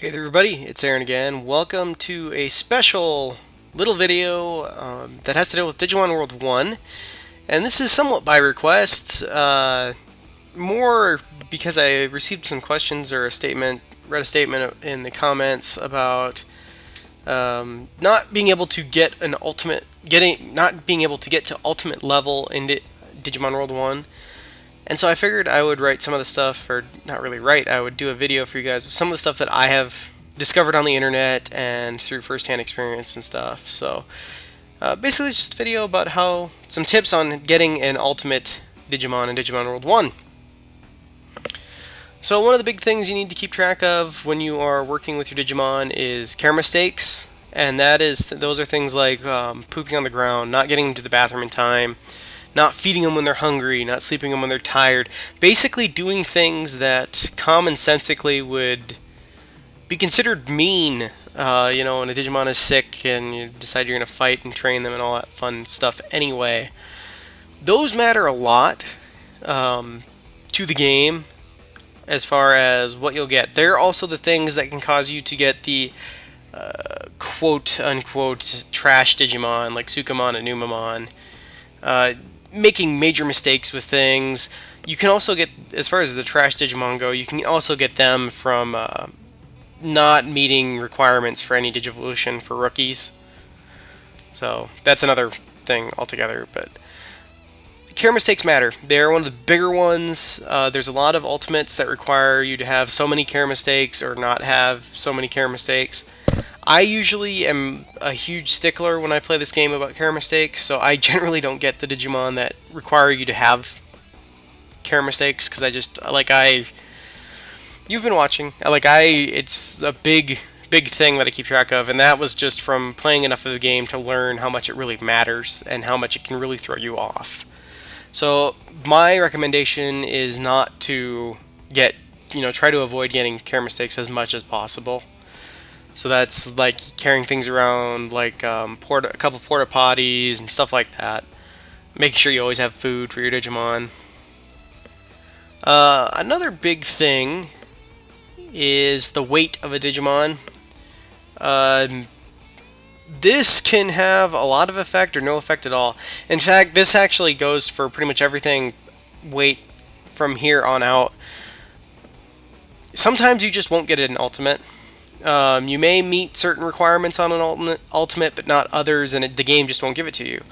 Hey there everybody, it's Aaron again. Welcome to a special little video that has to do with Digimon World 1. And this is somewhat by request, more because I received some questions or read a statement in the comments about not being able to get not being able to get to ultimate level in Digimon World 1. And so I figured I would write some of the stuff, or not really write, I would do a video for you guys with some of the stuff that I have discovered on the internet and through first-hand experience and stuff. So basically it's just a video about some tips on getting an ultimate Digimon in Digimon World 1. So one of the big things you need to keep track of when you are working with your Digimon is care mistakes. And those are things like pooping on the ground, not getting to the bathroom in time, not feeding them when they're hungry, not sleeping them when they're tired. Basically doing things that commonsensically would be considered mean, when a Digimon is sick and you decide you're going to fight and train them and all that fun stuff anyway. Those matter a lot to the game as far as what you'll get. They're also the things that can cause you to get the quote-unquote trash Digimon like Sukamon and Numamon. Making major mistakes with things. You can also get, as far as the trash Digimon go, you can also get them from not meeting requirements for any Digivolution for rookies. So that's another thing altogether, but care mistakes matter. They're one of the bigger ones. There's a lot of ultimates that require you to have so many care mistakes or not have so many care mistakes. I usually am a huge stickler when I play this game about care mistakes, so I generally don't get the Digimon that require you to have care mistakes, because you've been watching, it's a big thing that I keep track of, and that was just from playing enough of the game to learn how much it really matters and how much it can really throw you off. So my recommendation is not to try to avoid getting care mistakes as much as possible. So that's like carrying things around, like a couple porta potties and stuff like that. Making sure you always have food for your Digimon. Another big thing is the weight of a Digimon. This can have a lot of effect or no effect at all. In fact, this actually goes for pretty much everything weight from here on out. Sometimes you just won't get an ultimate. You may meet certain requirements on an ultimate, but not others, and the game just won't give it to you.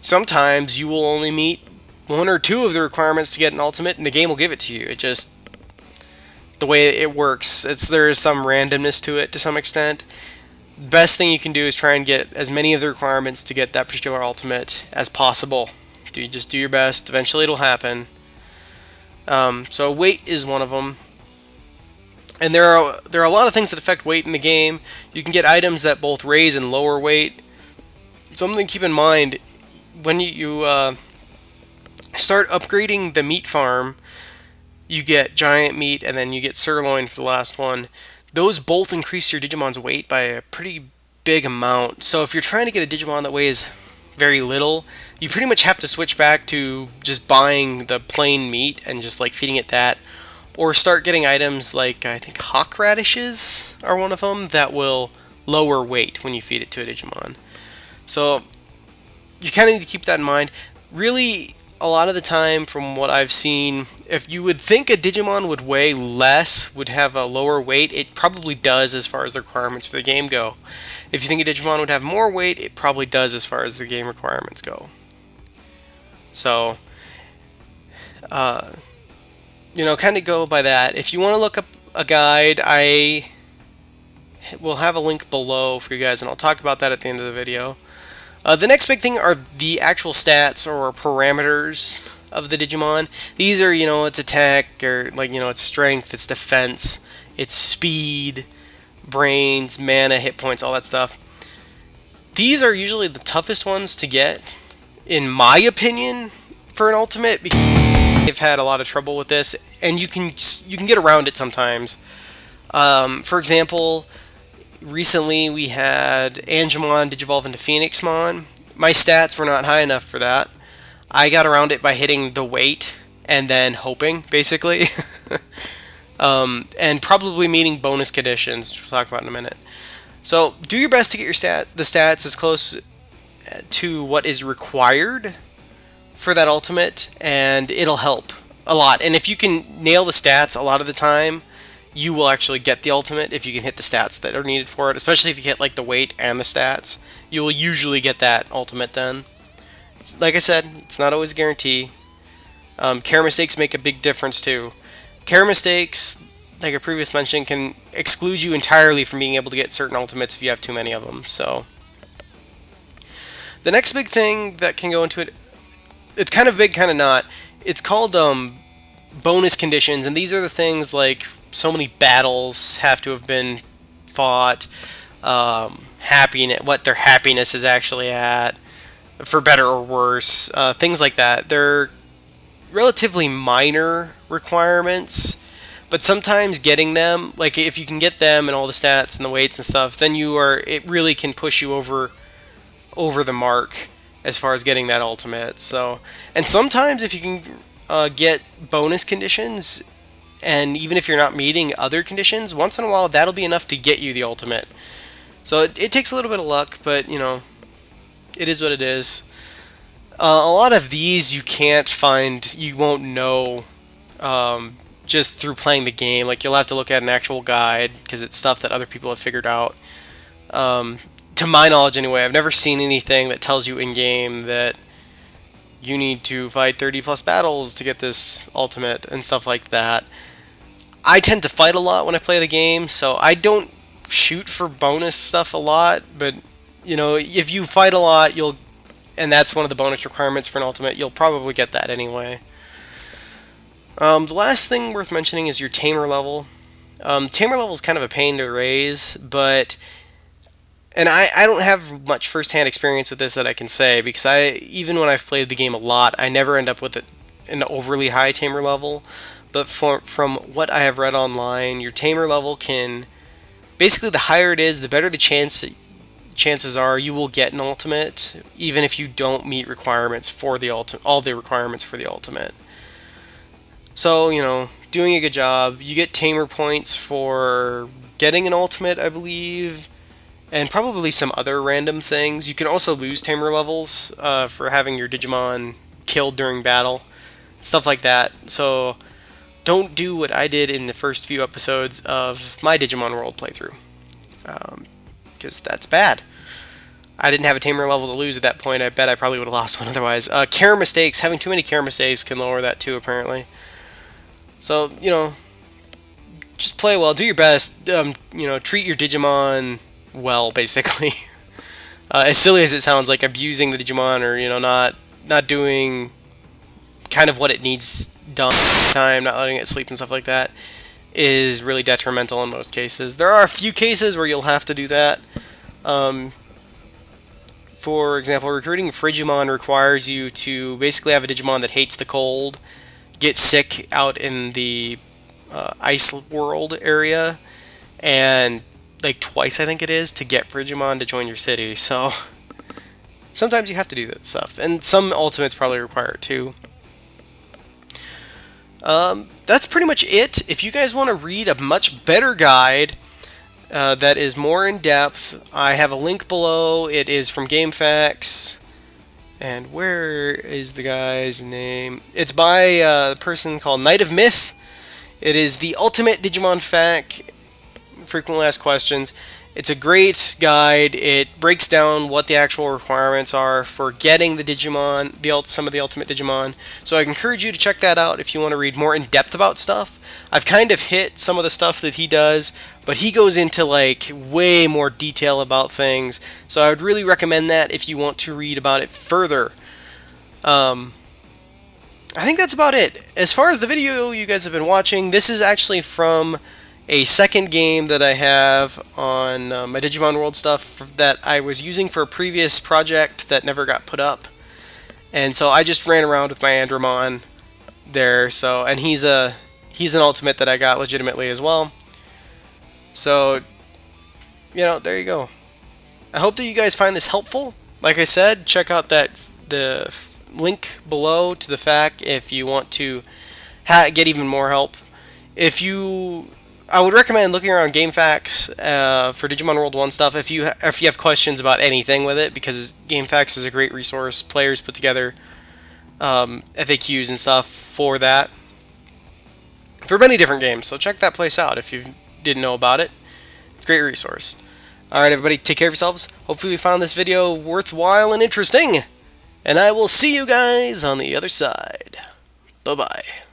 Sometimes you will only meet one or two of the requirements to get an ultimate, and the game will give it to you. It just, the way it works, there is some randomness to it to some extent. Best thing you can do is try and get as many of the requirements to get that particular ultimate as possible. Just do your best. Eventually it'll happen. So weight is one of them. And there are a lot of things that affect weight in the game. You can get items that both raise and lower weight. Something to keep in mind when you start upgrading the meat farm, you get giant meat and then you get sirloin for the last one. Those both increase your Digimon's weight by a pretty big amount. So if you're trying to get a Digimon that weighs very little, you pretty much have to switch back to just buying the plain meat and just like feeding it that. Or start getting items like, I think, hawk radishes are one of them that will lower weight when you feed it to a Digimon. So you kind of need to keep that in mind. Really, a lot of the time from what I've seen, if you would think a Digimon would weigh less, would have a lower weight, it probably does as far as the requirements for the game go. If you think a Digimon would have more weight, it probably does as far as the game requirements go. So, kind of go by that. If you want to look up a guide, I will have a link below for you guys, and I'll talk about that at the end of the video. The next big thing are the actual stats or parameters of the Digimon. These are, its attack, or its strength, its defense, its speed, brains, mana, hit points, all that stuff. These are usually the toughest ones to get, in my opinion, for an ultimate, because I've had a lot of trouble with this, and you can get around it sometimes. For example, recently we had Angemon Digivolve into Phoenixmon. My stats were not high enough for that. I got around it by hitting the weight and then hoping, basically. and probably meeting bonus conditions, which we'll talk about in a minute. So do your best to get the stats as close to what is required for that ultimate, and it'll help a lot. And if you can nail the stats a lot of the time, you will actually get the ultimate if you can hit the stats that are needed for it, especially if you hit like the weight and the stats. You will usually get that ultimate then. Like I said, it's not always a guarantee. Care mistakes make a big difference too. Care mistakes, like I previously mentioned, can exclude you entirely from being able to get certain ultimates if you have too many of them. So the next big thing that can go into it, it's kind of big, kind of not. It's called bonus conditions, and these are the things like so many battles have to have been fought, happiness, what their happiness is actually at, for better or worse, things like that. They're relatively minor requirements, but sometimes getting them, like if you can get them and all the stats and the weights and stuff, then it really can push you over the mark as far as getting that ultimate. So, and sometimes if you can get bonus conditions, and even if you're not meeting other conditions, once in a while that'll be enough to get you the ultimate. So it takes a little bit of luck, but it is what it is. A lot of these you can't find, you won't know just through playing the game. Like you'll have to look at an actual guide because it's stuff that other people have figured out. To my knowledge anyway, I've never seen anything that tells you in game that you need to fight 30 plus battles to get this ultimate and stuff like that. I tend to fight a lot when I play the game, so I don't shoot for bonus stuff a lot, but if you fight a lot, and that's one of the bonus requirements for an ultimate, you'll probably get that anyway. The last thing worth mentioning is your tamer level. Tamer level is kind of a pain to raise, and I don't have much first-hand experience with this that I can say, because even when I've played the game a lot, I never end up with an overly high tamer level. But from what I have read online, your tamer level can, basically the higher it is, the better the chances are you will get an ultimate, even if you don't meet requirements for the all the requirements for the ultimate. So, doing a good job. You get tamer points for getting an ultimate, I believe, and probably some other random things. You can also lose tamer levels for having your Digimon killed during battle, stuff like that. So don't do what I did in the first few episodes of my Digimon World playthrough, because that's bad. I didn't have a tamer level to lose at that point. I bet I probably would have lost one otherwise. Care mistakes, having too many care mistakes can lower that too, apparently. So, just play well, do your best, treat your Digimon well, basically. As silly as it sounds, like abusing the Digimon, or, not doing kind of what it needs done time, not letting it sleep and stuff like that, is really detrimental in most cases. There are a few cases where you'll have to do that. For example, recruiting Frigimon requires you to basically have a Digimon that hates the cold, get sick out in the ice world area, and like twice I think it is, to get Frigimon to join your city. So sometimes you have to do that stuff, and some ultimates probably require it too. That's pretty much it. If you guys want to read a much better guide that is more in depth, I have a link below. It is from GameFAQs. And where is the guy's name? It's by a person called Knight of Myth. It is the ultimate Digimon FAQ, frequently asked questions. It's a great guide. It breaks down what the actual requirements are for getting the Digimon, some of the ultimate Digimon. So I encourage you to check that out if you want to read more in depth about stuff. I've kind of hit some of the stuff that he does, but he goes into like way more detail about things. So I would really recommend that if you want to read about it further. I think that's about it. As far as the video you guys have been watching, this is actually from a second game that I have on my Digimon World stuff that I was using for a previous project that never got put up. And so I just ran around with my Andromon there. So, and he's an ultimate that I got legitimately as well. So, there you go. I hope that you guys find this helpful. Like I said, check out the link below to the FAQ if you want to get even more help I would recommend looking around GameFAQs for Digimon World 1 stuff if you have questions about anything with it, because GameFAQs is a great resource. Players put together FAQs and stuff for that, for many different games. So check that place out if you didn't know about it. Great resource. Alright, everybody, take care of yourselves. Hopefully you found this video worthwhile and interesting. And I will see you guys on the other side. Bye-bye.